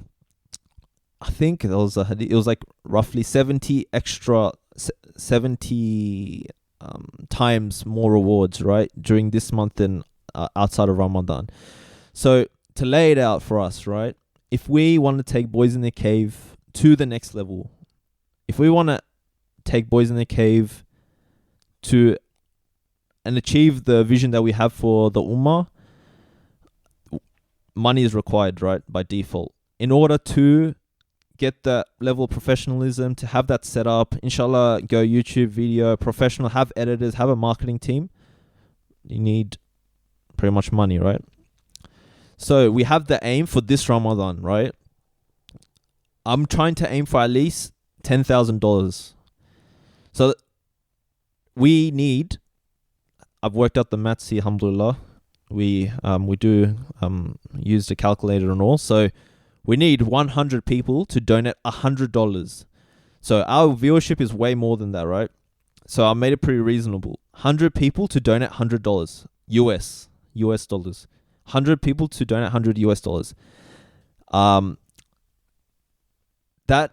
think it was like roughly 70 times more rewards, right, during this month than outside of Ramadan. So to lay it out for us, right, if we want to take Boys in the Cave to the next level, if we want to take Boys in the Cave to and achieve the vision that we have for the Ummah, money is required, right, by default. In order to get that level of professionalism, to have that set up, inshallah, go YouTube video, professional, have editors, have a marketing team, you need pretty much money, right? So we have the aim for this Ramadan, right? I'm trying to aim for at least $10,000. So we need, I've worked out the maths here, alhamdulillah. We do use the calculator and all. So we need 100 people to donate $100. So our viewership is way more than that, right? So I made it pretty reasonable. 100 people to donate $100 US dollars. 100 people to donate $100 US. That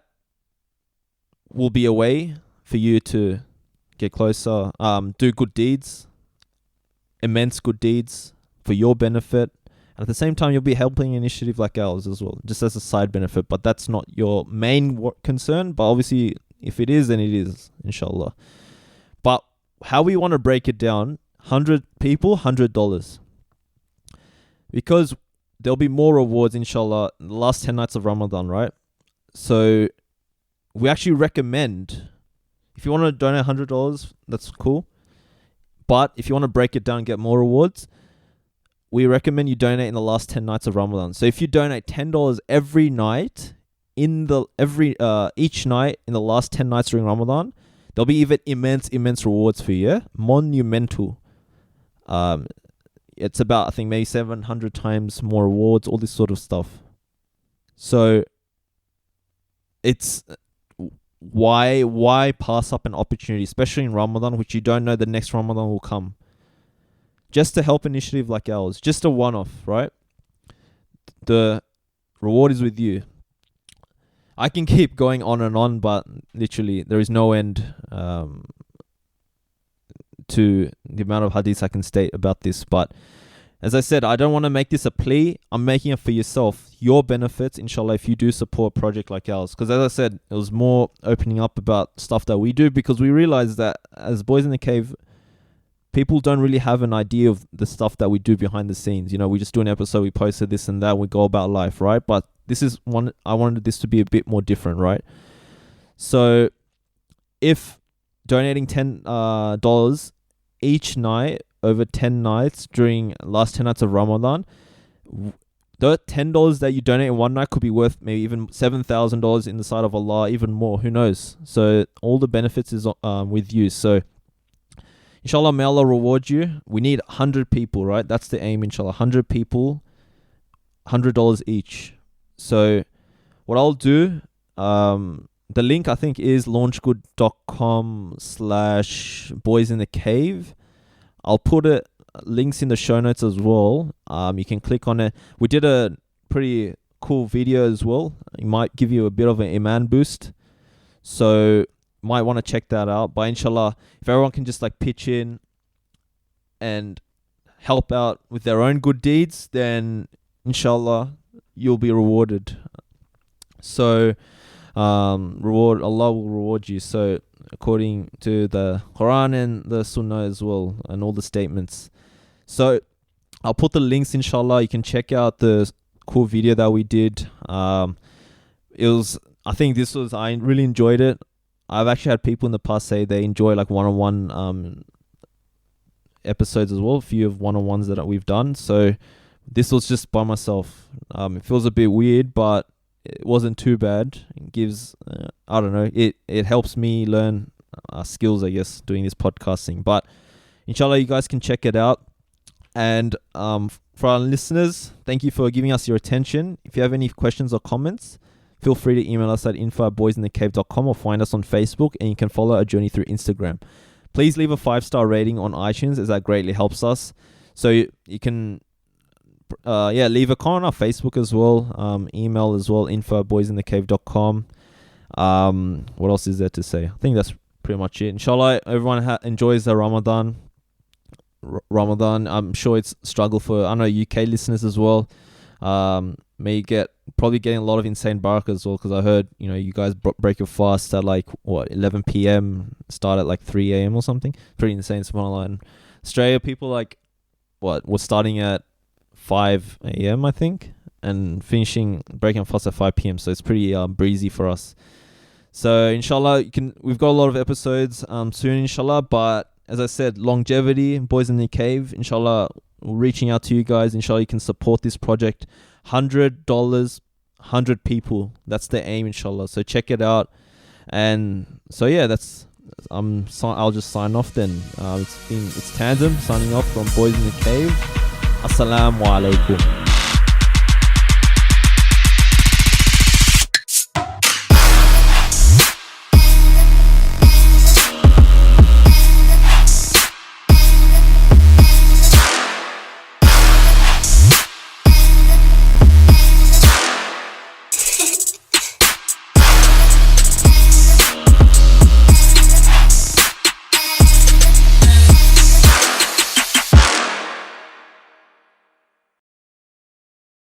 will be a way for you to get closer, do good deeds, immense good deeds for your benefit. And at the same time, you'll be helping an initiative like ours as well, just as a side benefit. But that's not your main concern. But obviously, if it is, then it is, inshallah. But how we want to break it down, 100 people, $100. Because there'll be more rewards, inshallah, in the last 10 nights of Ramadan, right? So we actually recommend, if you want to donate $100, that's cool. But if you want to break it down and get more rewards, we recommend you donate in the last 10 nights of Ramadan. So if you donate $10 every night each night in the last 10 nights during Ramadan, there'll be even immense rewards for you. Yeah? Monumental. It's about, I think, maybe 700 times more rewards, all this sort of stuff. So it's why pass up an opportunity, especially in Ramadan, which you don't know the next Ramadan will come, just to help an initiative like ours, just a one-off, right? The reward is with you. I can keep going on and on, but literally there is no end to the amount of hadiths I can state about this. But as I said, I don't want to make this a plea. I'm making it for yourself, your benefits, inshallah, if you do support a project like ours. Because as I said, it was more opening up about stuff that we do, because we realize that as Boys in the Cave, people don't really have an idea of the stuff that we do behind the scenes. You know, we just do an episode, we posted this and that, we go about life, right? But this is one, I wanted this to be a bit more different, right? So if donating $10 each night over 10 nights during last 10 nights of Ramadan, the $10 that you donate in one night could be worth maybe even $7,000 in the sight of Allah, even more, who knows? So all the benefits is with you. So inshallah, may Allah reward you. We need 100 people, right? That's the aim, inshallah. 100 people, $100 each. So what I'll do, the link I think is launchgood.com/boysinthecave. I'll put it links in the show notes as well. You can click on it. We did a pretty cool video as well. It might give you a bit of an iman boost. So might want to check that out. But inshallah, if everyone can just like pitch in and help out with their own good deeds, then inshallah you'll be rewarded. So Allah will reward you. So according to the Quran and the Sunnah as well, and all the statements. So I'll put the links, inshallah. You can check out the cool video that we did. I really enjoyed it. I've actually had people in the past say they enjoy like one-on-one episodes as well, a few of one-on-ones that we've done. So this was just by myself. It feels a bit weird, but it wasn't too bad. It gives, I don't know, it helps me learn skills, I guess, doing this podcasting. But inshallah, you guys can check it out. And for our listeners, thank you for giving us your attention. If you have any questions or comments, feel free to email us at info@boysinthecave.com or find us on Facebook, and you can follow our journey through Instagram. Please leave a 5-star rating on iTunes, as that greatly helps us. So you can leave a comment on our Facebook as well, email as well, info@boysinthecave.com. What else is there to say? I think that's pretty much it. Inshallah, everyone enjoys the Ramadan. I'm sure it's a struggle for, I know, UK listeners as well. Probably getting a lot of insane barakah as well, because I heard, you guys break your fast at like 11 p.m, start at like 3 a.m or something. Pretty insane. Subhanallah. In Australia, people we're starting at 5 a.m, I think, and breaking our fast at 5 p.m, so it's pretty breezy for us. So inshallah, we've got a lot of episodes soon, inshallah. But as I said, longevity, Boys in the Cave, inshallah, we're reaching out to you guys. Inshallah, you can support this project. $100, 100 people. That's the aim, inshallah. So check it out. And so yeah, I'll just sign off then. It's Tanzim signing off from Boys in the Cave. Assalamu alaikum.